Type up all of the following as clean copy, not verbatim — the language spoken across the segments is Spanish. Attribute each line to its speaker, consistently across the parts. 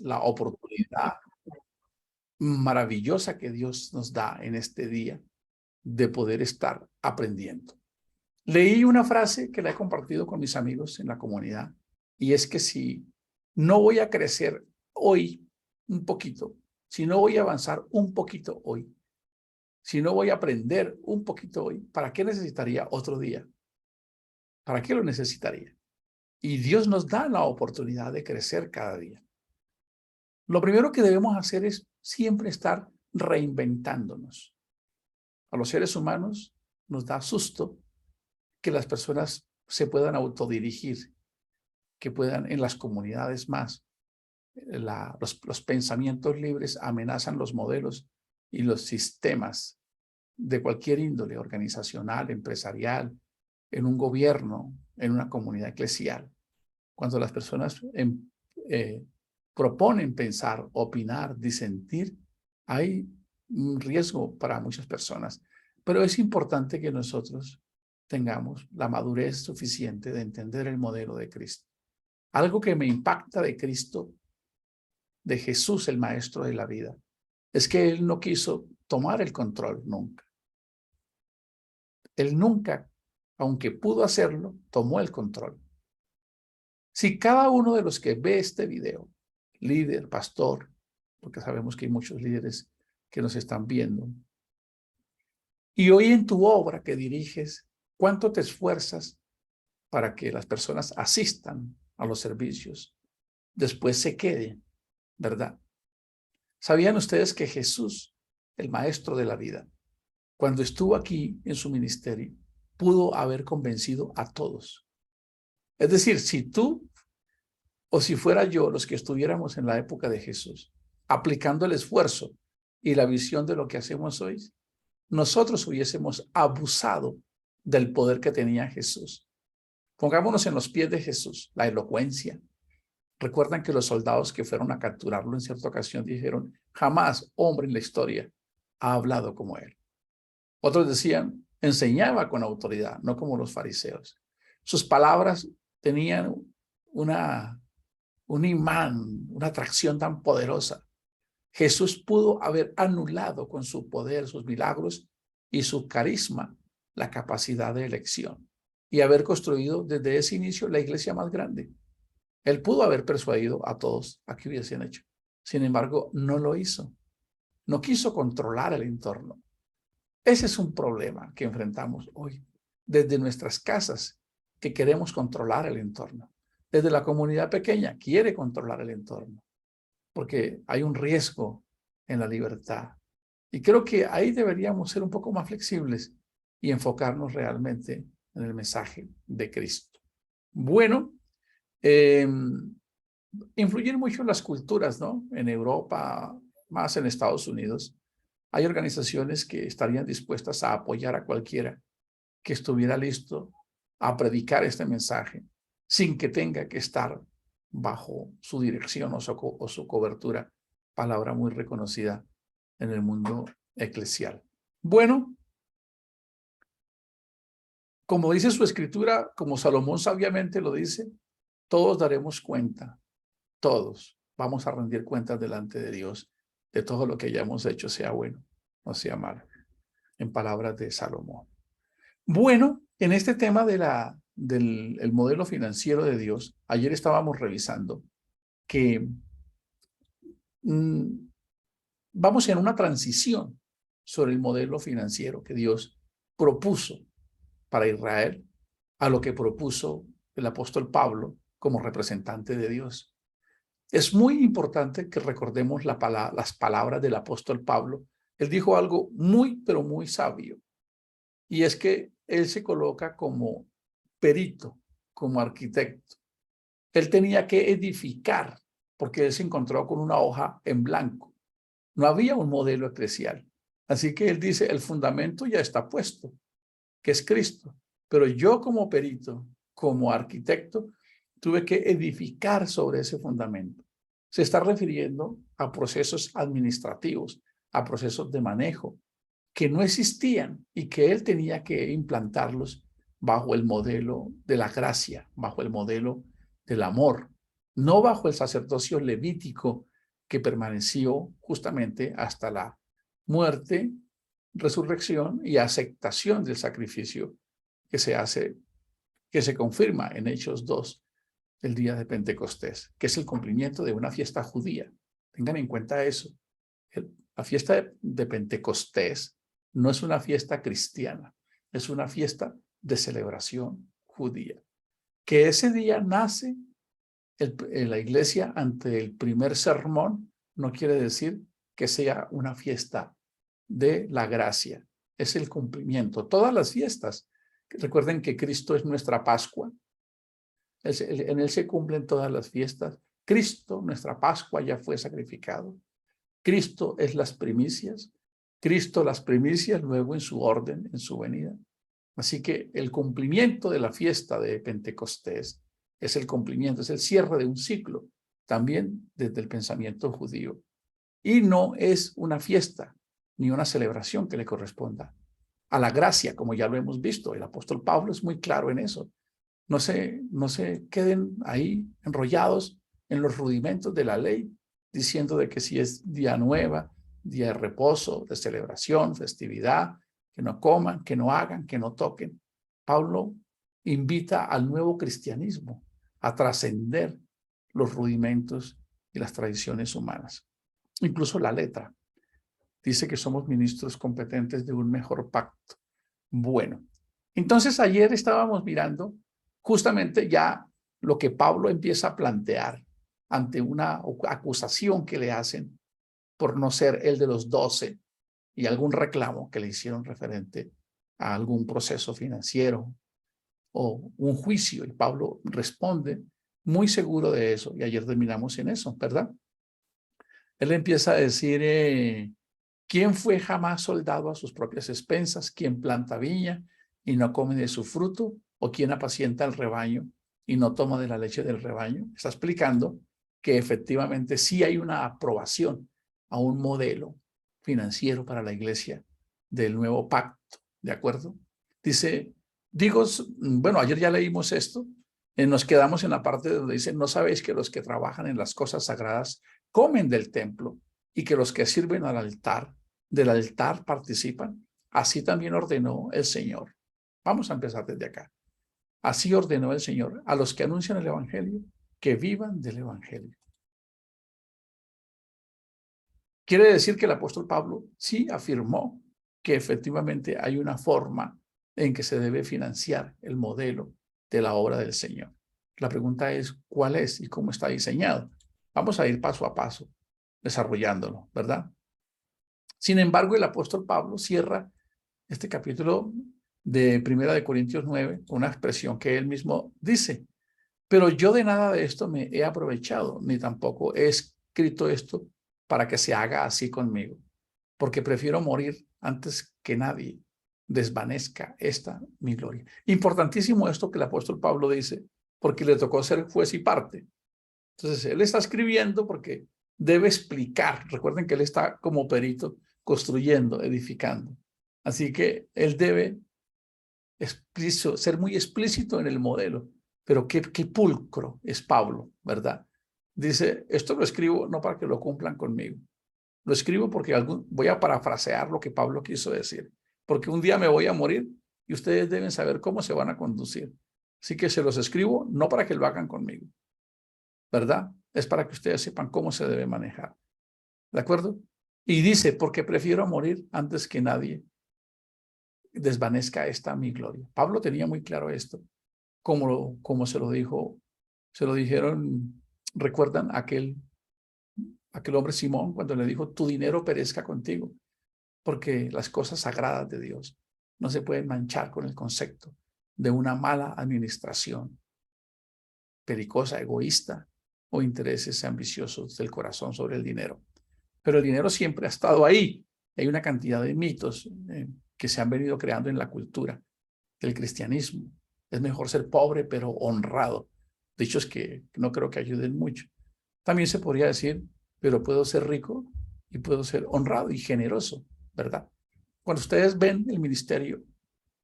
Speaker 1: la oportunidad maravillosa que Dios nos da en este día de poder estar aprendiendo. Leí una frase que la he compartido con mis amigos en la comunidad, y es que si no voy a crecer hoy un poquito, si no voy a avanzar un poquito hoy, si no voy a aprender un poquito hoy, ¿para qué necesitaría otro día? ¿Para qué lo necesitaría? Y Dios nos da la oportunidad de crecer cada día. Lo primero que debemos hacer es siempre estar reinventándonos. A los seres humanos nos da susto que las personas se puedan autodirigir, que puedan en las comunidades más. Los pensamientos libres amenazan los modelos y los sistemas de cualquier índole, organizacional, empresarial, en un gobierno, en una comunidad eclesial. Cuando las personas proponen pensar, opinar, disentir, hay un riesgo para muchas personas. Pero es importante que nosotros tengamos la madurez suficiente de entender el modelo de Cristo. Algo que me impacta de Cristo, de Jesús, el maestro de la vida, es que Él no quiso tomar el control nunca. Él nunca, aunque pudo hacerlo, tomó el control. Si cada uno de los que ve este video, líder, pastor, porque sabemos que hay muchos líderes que nos están viendo, y hoy en tu obra que diriges, ¿cuánto te esfuerzas para que las personas asistan a los servicios, después se queden, ¿verdad? ¿Sabían ustedes que Jesús, el maestro de la vida, cuando estuvo aquí en su ministerio, pudo haber convencido a todos? Es decir, si tú o si fuera yo los que estuviéramos en la época de Jesús, aplicando el esfuerzo y la visión de lo que hacemos hoy, nosotros hubiésemos abusado del poder que tenía Jesús. Pongámonos en los pies de Jesús, la elocuencia. Recuerdan que los soldados que fueron a capturarlo en cierta ocasión dijeron, jamás hombre en la historia ha hablado como él. Otros decían, enseñaba con autoridad, no como los fariseos. Sus palabras tenían un imán, una atracción tan poderosa. Jesús pudo haber anulado con su poder, sus milagros y su carisma la capacidad de elección y haber construido desde ese inicio la iglesia más grande. Él pudo haber persuadido a todos a que hubiesen hecho. Sin embargo, no lo hizo. No quiso controlar el entorno. Ese es un problema que enfrentamos hoy desde nuestras casas, que queremos controlar el entorno. Desde la comunidad pequeña quiere controlar el entorno, porque hay un riesgo en la libertad. Y creo que ahí deberíamos ser un poco más flexibles y enfocarnos realmente en el mensaje de Cristo. Bueno, influyen mucho las culturas, ¿no? En Europa, más en Estados Unidos, hay organizaciones que estarían dispuestas a apoyar a cualquiera que estuviera listo a predicar este mensaje sin que tenga que estar bajo su dirección o su cobertura, palabra muy reconocida en el mundo eclesial. Bueno, como dice su escritura, como Salomón sabiamente lo dice, todos daremos cuenta, todos vamos a rendir cuentas delante de Dios de todo lo que hayamos hecho, sea bueno o sea malo, en palabras de Salomón. Bueno, en este tema del modelo financiero de Dios, ayer estábamos revisando que vamos en una transición sobre el modelo financiero que Dios propuso para Israel a lo que propuso el apóstol Pablo como representante de Dios. Es muy importante que recordemos las palabras del apóstol Pablo. Él dijo algo muy, pero muy sabio, y es que él se coloca como perito, como arquitecto. Él tenía que edificar, porque él se encontró con una hoja en blanco. No había un modelo eclesial. Así que él dice, el fundamento ya está puesto, que es Cristo. Pero yo como perito, como arquitecto, tuve que edificar sobre ese fundamento. Se está refiriendo a procesos administrativos, a procesos de manejo, que no existían y que él tenía que implantarlos bajo el modelo de la gracia, bajo el modelo del amor, no bajo el sacerdocio levítico que permaneció justamente hasta la muerte, resurrección y aceptación del sacrificio que se hace, que se confirma en Hechos 2, el día de Pentecostés, que es el cumplimiento de una fiesta judía. Tengan en cuenta eso. La fiesta de Pentecostés no es una fiesta cristiana, es una fiesta de celebración judía. Que ese día nace la iglesia ante el primer sermón no quiere decir que sea una fiesta de la gracia. Es el cumplimiento. Todas las fiestas, recuerden que Cristo es nuestra Pascua. En Él se cumplen todas las fiestas. Cristo, nuestra Pascua, ya fue sacrificado. Cristo es las primicias. Cristo las primicias luego en su orden, en su venida. Así que el cumplimiento de la fiesta de Pentecostés es el cumplimiento, es el cierre de un ciclo, también desde el pensamiento judío. Y no es una fiesta ni una celebración que le corresponda a la gracia, como ya lo hemos visto. El apóstol Pablo es muy claro en eso. No se queden ahí enrollados en los rudimentos de la ley, diciendo de que si es día nueva, día de reposo, de celebración, festividad, que no coman, que no hagan, que no toquen. Pablo invita al nuevo cristianismo a trascender los rudimentos y las tradiciones humanas. Incluso la letra dice que somos ministros competentes de un mejor pacto. Bueno, entonces ayer estábamos mirando justamente ya lo que Pablo empieza a plantear ante una acusación que le hacen por no ser el de los 12 y algún reclamo que le hicieron referente a algún proceso financiero o un juicio. Y Pablo responde muy seguro de eso. Y ayer terminamos en eso, ¿verdad? Él empieza a decir, ¿quién fue jamás soldado a sus propias expensas? ¿Quién planta viña y no come de su fruto? ¿O quién apacienta el rebaño y no toma de la leche del rebaño? Está explicando que efectivamente sí hay una aprobación a un modelo financiero para la iglesia del nuevo pacto, ¿de acuerdo? Dice, bueno, ayer ya leímos esto, nos quedamos en la parte donde dice, ¿no sabéis que los que trabajan en las cosas sagradas comen del templo y que los que sirven del altar participan? Así también ordenó el Señor. Vamos a empezar desde acá. Así ordenó el Señor a los que anuncian el evangelio que vivan del evangelio. Quiere decir que el apóstol Pablo sí afirmó que efectivamente hay una forma en que se debe financiar el modelo de la obra del Señor. La pregunta es, ¿cuál es y cómo está diseñado? Vamos a ir paso a paso desarrollándolo, ¿verdad? Sin embargo, el apóstol Pablo cierra este capítulo de 1 Corintios 9 con una expresión que él mismo dice, pero yo de nada de esto me he aprovechado, ni tampoco he escrito esto para que se haga así conmigo, porque prefiero morir antes que nadie desvanezca esta mi gloria. Importantísimo esto que el apóstol Pablo dice, porque le tocó ser juez y parte. Entonces, él está escribiendo porque debe explicar. Recuerden que él está como perito construyendo, edificando. Así que él debe ser muy explícito en el modelo. Pero qué pulcro es Pablo, ¿verdad? Dice, esto lo escribo no para que lo cumplan conmigo. Lo escribo porque voy a parafrasear lo que Pablo quiso decir. Porque un día me voy a morir y ustedes deben saber cómo se van a conducir. Así que se los escribo no para que lo hagan conmigo, ¿verdad? Es para que ustedes sepan cómo se debe manejar. ¿De acuerdo? Y dice, porque prefiero morir antes que nadie desvanezca esta mi gloria. Pablo tenía muy claro esto, como se lo dijeron, ¿recuerdan aquel hombre Simón cuando le dijo, tu dinero perezca contigo? Porque las cosas sagradas de Dios no se pueden manchar con el concepto de una mala administración pericosa, egoísta o intereses ambiciosos del corazón sobre el dinero. Pero el dinero siempre ha estado ahí. Hay una cantidad de mitos que se han venido creando en la cultura del cristianismo. Es mejor ser pobre pero honrado. Dichos que no creo que ayuden mucho. También se podría decir, pero puedo ser rico y puedo ser honrado y generoso, ¿verdad? Cuando ustedes ven el ministerio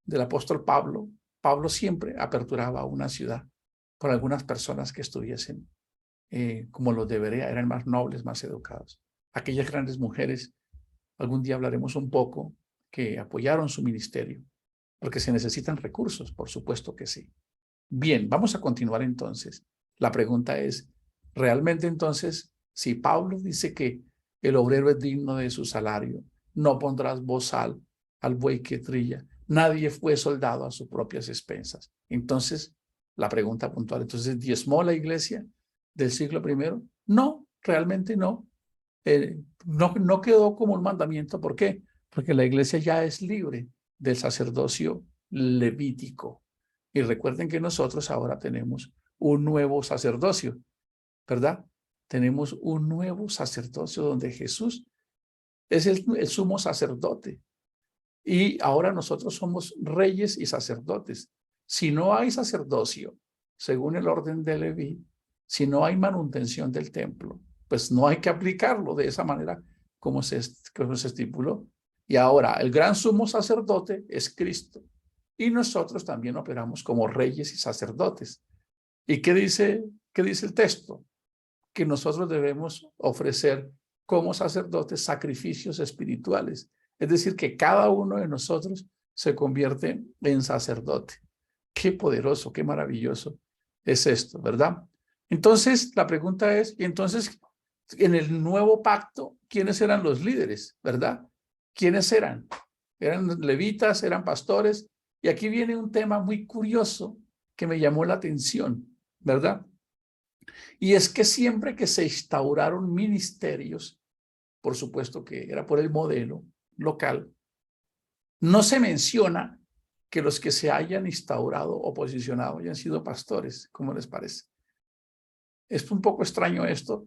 Speaker 1: del apóstol Pablo, Pablo siempre aperturaba una ciudad por algunas personas que estuviesen como los de Berea, eran más nobles, más educados. Aquellas grandes mujeres, algún día hablaremos un poco, que apoyaron su ministerio, porque se necesitan recursos, por supuesto que sí. Bien, vamos a continuar entonces. La pregunta es, ¿realmente entonces, si Pablo dice que el obrero es digno de su salario, no pondrás bozal al buey que trilla, nadie fue soldado a sus propias expensas? Entonces, la pregunta puntual, entonces, ¿diezmó la iglesia del siglo I? No, realmente no. No quedó como un mandamiento. ¿Por qué? Porque la iglesia ya es libre del sacerdocio levítico. Y recuerden que nosotros ahora tenemos un nuevo sacerdocio, ¿verdad? Tenemos un nuevo sacerdocio donde Jesús es el sumo sacerdote. Y ahora nosotros somos reyes y sacerdotes. Si no hay sacerdocio, según el orden de Leví, si no hay manutención del templo, pues no hay que aplicarlo de esa manera como se estipuló. Y ahora el gran sumo sacerdote es Cristo. Y nosotros también operamos como reyes y sacerdotes. ¿Y qué dice el texto? Que nosotros debemos ofrecer como sacerdotes sacrificios espirituales. Es decir, que cada uno de nosotros se convierte en sacerdote. Qué poderoso, qué maravilloso es esto, ¿verdad? Entonces, la pregunta es, y entonces, en el nuevo pacto, ¿quiénes eran los líderes, verdad? ¿Quiénes eran? Eran levitas, eran pastores. Y aquí viene un tema muy curioso que me llamó la atención, ¿verdad? Y es que siempre que se instauraron ministerios, por supuesto que era por el modelo local, no se menciona que los que se hayan instaurado o posicionado hayan sido pastores. ¿Cómo les parece? Es un poco extraño esto.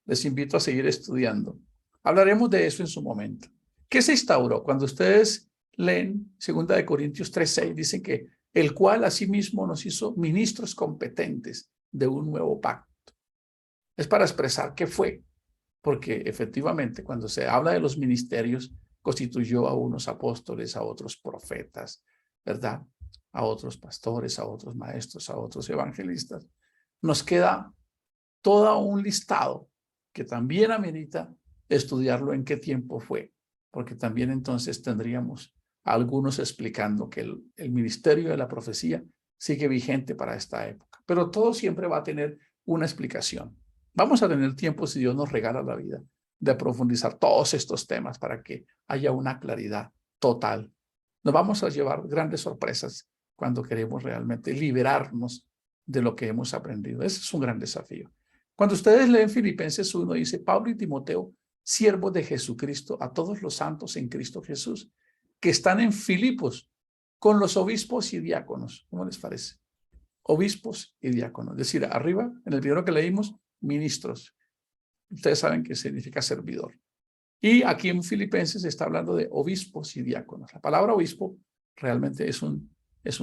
Speaker 1: Les invito a seguir estudiando. Hablaremos de eso en su momento. ¿Qué se instauró? Cuando ustedes leen 2 Corintios 3:6, dicen que el cual asimismo nos hizo ministros competentes de un nuevo pacto. Es para expresar qué fue, porque efectivamente cuando se habla de los ministerios, constituyó a unos apóstoles, a otros profetas, ¿verdad? A otros pastores, a otros maestros, a otros evangelistas. Nos queda todo un listado que también amerita estudiarlo en qué tiempo fue, porque también entonces tendríamos a algunos explicando que el ministerio de la profecía sigue vigente para esta época, pero todo siempre va a tener una explicación. Vamos a tener tiempo, si Dios nos regala la vida, de profundizar todos estos temas para que haya una claridad total. Nos vamos a llevar grandes sorpresas cuando queremos realmente liberarnos de lo que hemos aprendido. Ese es un gran desafío. Cuando ustedes leen Filipenses 1, dice Pablo y Timoteo, siervos de Jesucristo, a todos los santos en Cristo Jesús, que están en Filipos con los obispos y diáconos. ¿Cómo les parece? Obispos y diáconos. Es decir, arriba, en el primero que leímos, ministros. Ustedes saben qué significa servidor. Y aquí en Filipenses se está hablando de obispos y diáconos. La palabra obispo realmente es un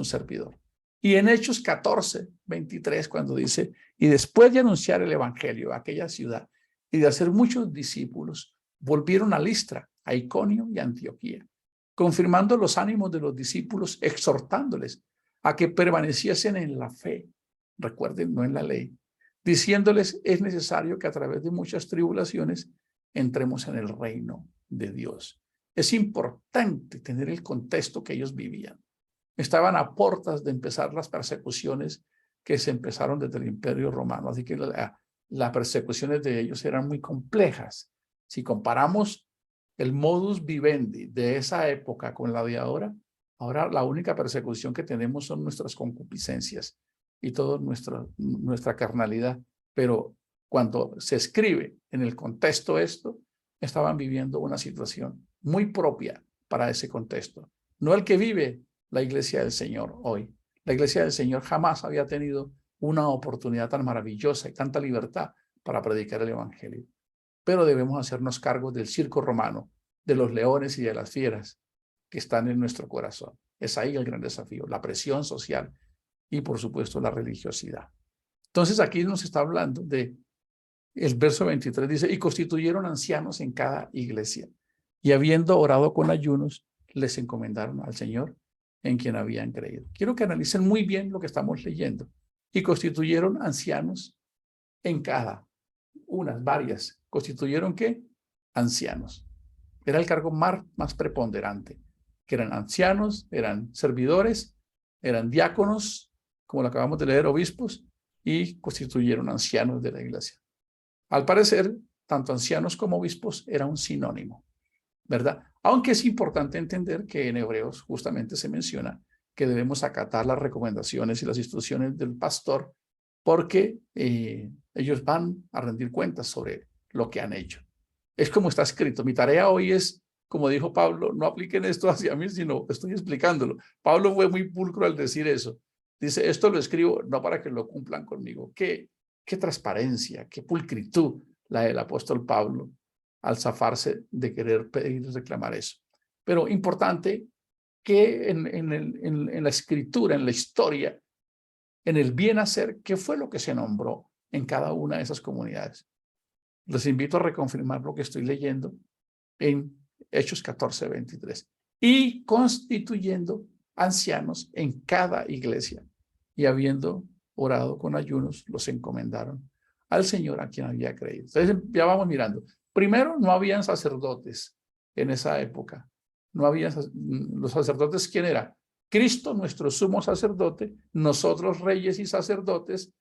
Speaker 1: servidor. Y en Hechos 14:23, cuando dice, y después de anunciar el evangelio a aquella ciudad y de hacer muchos discípulos, volvieron a Listra, a Iconio y a Antioquía, confirmando los ánimos de los discípulos, exhortándoles a que permaneciesen en la fe, recuerden, no en la ley, diciéndoles es necesario que a través de muchas tribulaciones entremos en el reino de Dios. Es importante tener el contexto que ellos vivían. Estaban a puertas de empezar las persecuciones que se empezaron desde el Imperio Romano, así que las persecuciones de ellos eran muy complejas. Si comparamos el modus vivendi de esa época con la de ahora la única persecución que tenemos son nuestras concupiscencias y toda nuestra carnalidad, pero cuando se escribe en el contexto esto, estaban viviendo una situación muy propia para ese contexto, no el que vive la iglesia del Señor hoy. La iglesia del Señor jamás había tenido una oportunidad tan maravillosa y tanta libertad para predicar el evangelio. Pero debemos hacernos cargo del circo romano, de los leones y de las fieras que están en nuestro corazón. Es ahí el gran desafío, la presión social y, por supuesto, la religiosidad. Entonces, aquí nos está hablando de, el verso 23 dice, y constituyeron ancianos en cada iglesia, y habiendo orado con ayunos, les encomendaron al Señor en quien habían creído. Quiero que analicen muy bien lo que estamos leyendo. Y constituyeron ancianos en cada, unas, varias, constituyeron ¿qué? Ancianos. Era el cargo más preponderante, que eran ancianos, eran servidores, eran diáconos, como lo acabamos de leer, obispos, y constituyeron ancianos de la iglesia. Al parecer, tanto ancianos como obispos era un sinónimo, ¿verdad? Aunque es importante entender que en Hebreos justamente se menciona que debemos acatar las recomendaciones y las instrucciones del pastor porque ellos van a rendir cuentas sobre lo que han hecho. Es como está escrito. Mi tarea hoy es, como dijo Pablo, no apliquen esto hacia mí, sino estoy explicándolo. Pablo fue muy pulcro al decir eso. Dice, esto lo escribo no para que lo cumplan conmigo. Qué transparencia, qué pulcritud la del apóstol Pablo al zafarse de querer pedir y reclamar eso. Pero importante que en la escritura, en la historia, en el bien hacer, ¿qué fue lo que se nombró en cada una de esas comunidades? Les invito a reconfirmar lo que estoy leyendo en Hechos 14:23. Y constituyendo ancianos en cada iglesia, y habiendo orado con ayunos, los encomendaron al Señor a quien había creído. Entonces ya vamos mirando. Primero, no habían sacerdotes en esa época. No había los sacerdotes. ¿Quién era? Cristo, nuestro sumo sacerdote, nosotros reyes y sacerdotes,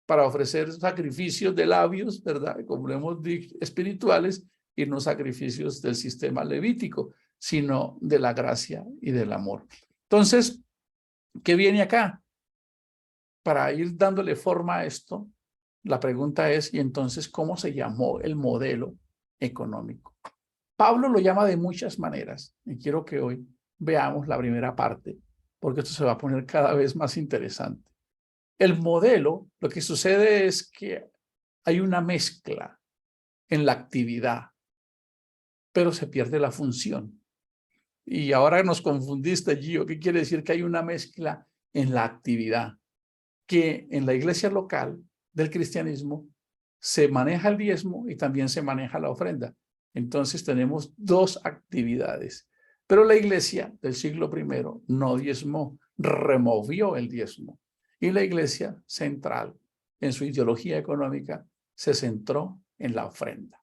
Speaker 1: para ofrecer sacrificios de labios, ¿verdad? Como lo hemos dicho, espirituales, y no sacrificios del sistema levítico, sino de la gracia y del amor. Entonces, ¿qué viene acá? Para ir dándole forma a esto, la pregunta es, ¿y entonces cómo se llamó el modelo económico? Pablo lo llama de muchas maneras, y quiero que hoy veamos la primera parte, porque esto se va a poner cada vez más interesante. El modelo, lo que sucede es que hay una mezcla en la actividad, pero se pierde la función. Y ahora nos confundiste, Gio. ¿Qué quiere decir que hay una mezcla en la actividad? Que en la iglesia local del cristianismo se maneja el diezmo y también se maneja la ofrenda. Entonces tenemos dos actividades. Pero la iglesia del siglo I no diezmó, removió el diezmo. Y la iglesia central, en su ideología económica, se centró en la ofrenda.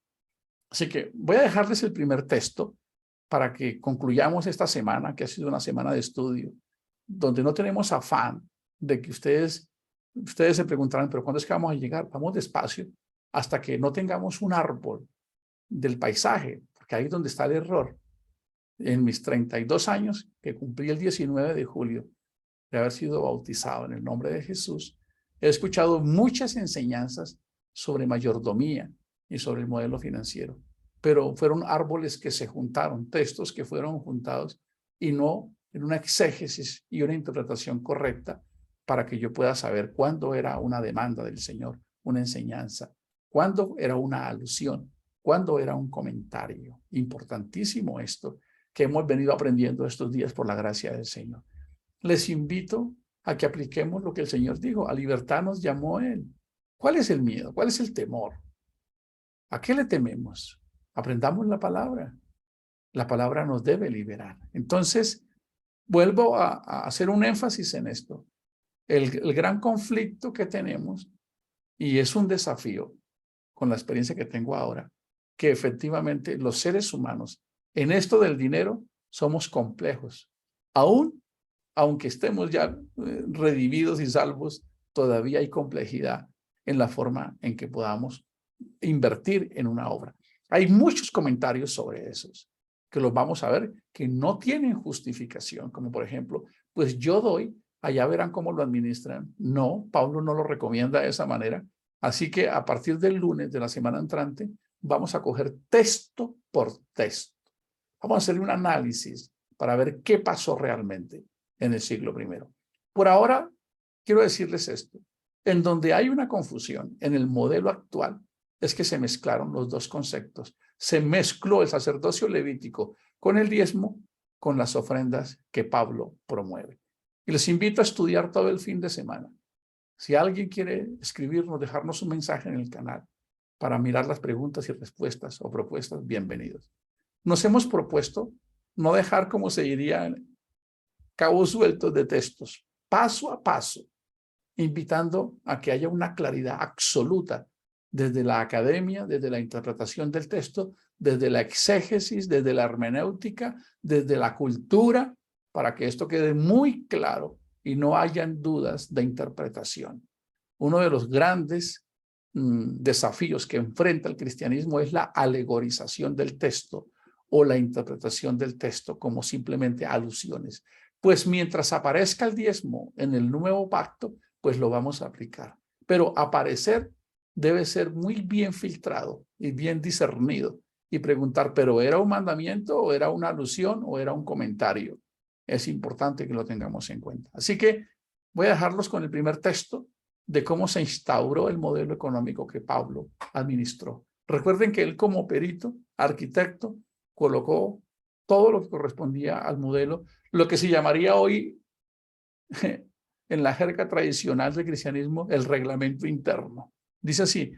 Speaker 1: Así que voy a dejarles el primer texto para que concluyamos esta semana, que ha sido una semana de estudio, donde no tenemos afán de que ustedes se preguntarán, pero ¿cuándo es que vamos a llegar? Vamos despacio hasta que no tengamos un árbol del paisaje, porque ahí es donde está el error. En mis 32 años, que cumplí el 19 de julio de haber sido bautizado en el nombre de Jesús, he escuchado muchas enseñanzas sobre mayordomía y sobre el modelo financiero, pero fueron árboles que se juntaron, textos que fueron juntados y no en una exégesis y una interpretación correcta para que yo pueda saber cuándo era una demanda del Señor, una enseñanza, cuándo era una alusión, cuándo era un comentario. Importantísimo esto que hemos venido aprendiendo estos días por la gracia del Señor. Les invito a que apliquemos lo que el Señor dijo. A libertad nos llamó Él. ¿Cuál es el miedo? ¿Cuál es el temor? ¿A qué le tememos? Aprendamos la palabra. La palabra nos debe liberar. Entonces, vuelvo a hacer un énfasis en esto. El gran conflicto que tenemos, y es un desafío con la experiencia que tengo ahora, que efectivamente los seres humanos en esto del dinero somos complejos. Aunque estemos ya redimidos y salvos, todavía hay complejidad en la forma en que podamos invertir en una obra. Hay muchos comentarios sobre esos, que los vamos a ver, que no tienen justificación, como por ejemplo, pues yo doy, allá verán cómo lo administran. No, Pablo no lo recomienda de esa manera. Así que a partir del lunes de la semana entrante, vamos a coger texto por texto. Vamos a hacer un análisis para ver qué pasó realmente en el siglo I. Por ahora, quiero decirles esto. En donde hay una confusión en el modelo actual, es que se mezclaron los dos conceptos. Se mezcló el sacerdocio levítico con el diezmo, con las ofrendas que Pablo promueve. Y les invito a estudiar todo el fin de semana. Si alguien quiere escribirnos, dejarnos un mensaje en el canal para mirar las preguntas y respuestas o propuestas, bienvenidos. Nos hemos propuesto no dejar, como se diría, cabos sueltos de textos, paso a paso, invitando a que haya una claridad absoluta desde la academia, desde la interpretación del texto, desde la exégesis, desde la hermenéutica, desde la cultura, para que esto quede muy claro y no hayan dudas de interpretación. Uno de los grandes desafíos que enfrenta el cristianismo es la alegorización del texto o la interpretación del texto como simplemente alusiones. Pues mientras aparezca el diezmo en el nuevo pacto, pues lo vamos a aplicar. Pero aparecer debe ser muy bien filtrado y bien discernido y preguntar, ¿pero era un mandamiento o era una alusión o era un comentario? Es importante que lo tengamos en cuenta. Así que voy a dejarlos con el primer texto de cómo se instauró el modelo económico que Pablo administró. Recuerden que él como perito, arquitecto, colocó todo lo que correspondía al modelo, lo que se llamaría hoy en la jerga tradicional del cristianismo el reglamento interno. Dice así,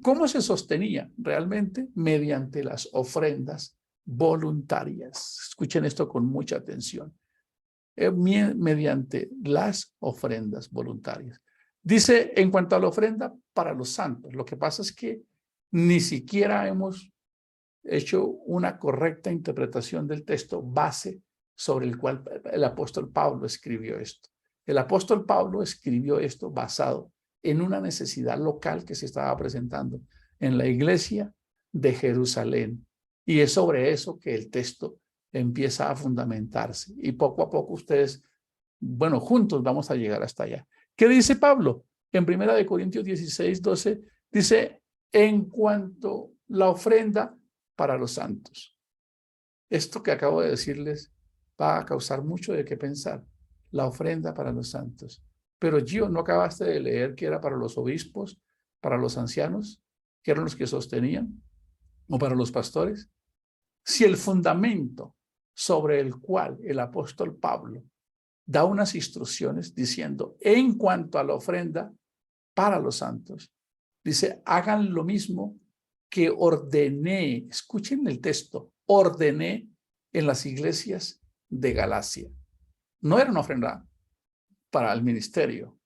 Speaker 1: ¿cómo se sostenía realmente? Mediante las ofrendas voluntarias. Escuchen esto con mucha atención. Mediante las ofrendas voluntarias. Dice, en cuanto a la ofrenda para los santos, lo que pasa es que ni siquiera hemos hecho una correcta interpretación del texto base sobre el cual el apóstol Pablo escribió esto. El apóstol Pablo escribió esto basado en una necesidad local que se estaba presentando en la iglesia de Jerusalén. Y es sobre eso que el texto empieza a fundamentarse. Y poco a poco ustedes, bueno, juntos vamos a llegar hasta allá. ¿Qué dice Pablo? En 1 Corintios 16, 12, dice, en cuanto a la ofrenda para los santos. Esto que acabo de decirles va a causar mucho de qué pensar. La ofrenda para los santos. Pero Gio, ¿no acabaste de leer que era para los obispos, para los ancianos, que eran los que sostenían, o para los pastores? Si el fundamento sobre el cual el apóstol Pablo da unas instrucciones diciendo, en cuanto a la ofrenda para los santos, dice, hagan lo mismo que ordené, escuchen el texto, ordené en las iglesias de Galacia. No era una ofrenda para el ministerio.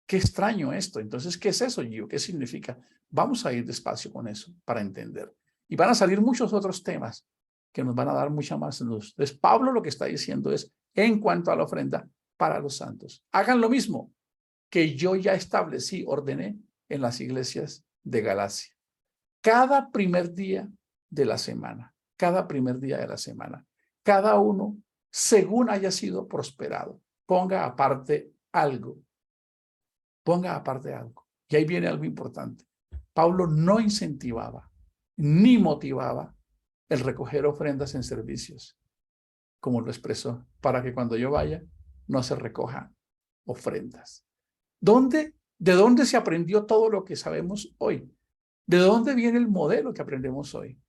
Speaker 1: Qué extraño esto. Entonces, ¿qué es eso, Gio? ¿Qué significa? Vamos a ir despacio con eso para entender. Y van a salir muchos otros temas que nos van a dar mucha más luz. Entonces, Pablo lo que está diciendo es, en cuanto a la ofrenda para los santos, hagan lo mismo que yo ya establecí, ordené en las iglesias de Galacia. Cada primer día de la semana, cada uno, según haya sido prosperado, ponga aparte algo. Y ahí viene algo importante. Pablo no incentivaba ni motivaba el recoger ofrendas en servicios, como lo expresó, para que cuando yo vaya no se recojan ofrendas. ¿De dónde se aprendió todo lo que sabemos hoy? ¿De dónde viene el modelo que aprendemos hoy?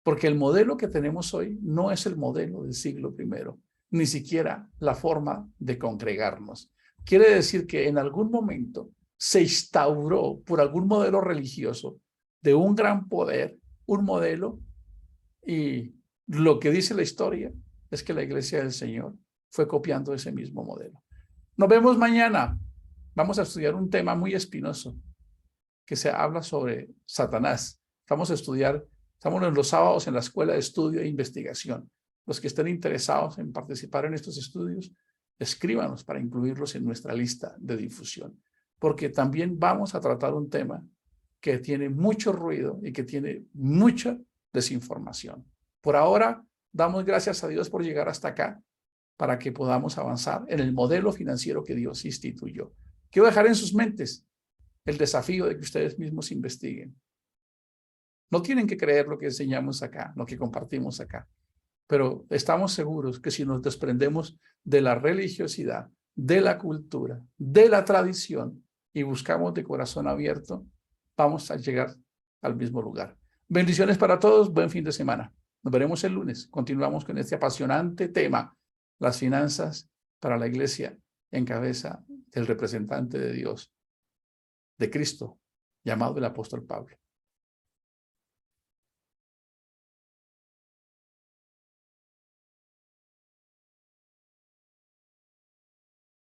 Speaker 1: Porque el modelo que tenemos hoy no es el modelo del siglo I, ni siquiera la forma de congregarnos. Quiere decir que en algún momento se instauró por algún modelo religioso de un gran poder, un modelo, y lo que dice la historia es que la iglesia del Señor fue copiando ese mismo modelo. Nos vemos mañana. Vamos a estudiar un tema muy espinoso que se habla sobre Satanás. Estamos en los sábados en la Escuela de Estudio e Investigación. Los que estén interesados en participar en estos estudios, escríbanos para incluirlos en nuestra lista de difusión, porque también vamos a tratar un tema que tiene mucho ruido y que tiene mucha desinformación. Por ahora, damos gracias a Dios por llegar hasta acá para que podamos avanzar en el modelo financiero que Dios instituyó. Quiero dejar en sus mentes el desafío de que ustedes mismos investiguen. No tienen que creer lo que enseñamos acá, lo que compartimos acá, pero estamos seguros que si nos desprendemos de la religiosidad, de la cultura, de la tradición y buscamos de corazón abierto, vamos a llegar al mismo lugar. Bendiciones para todos, buen fin de semana. Nos veremos el lunes. Continuamos con este apasionante tema, las finanzas para la iglesia en cabeza del representante de Dios, de Cristo, llamado el apóstol Pablo.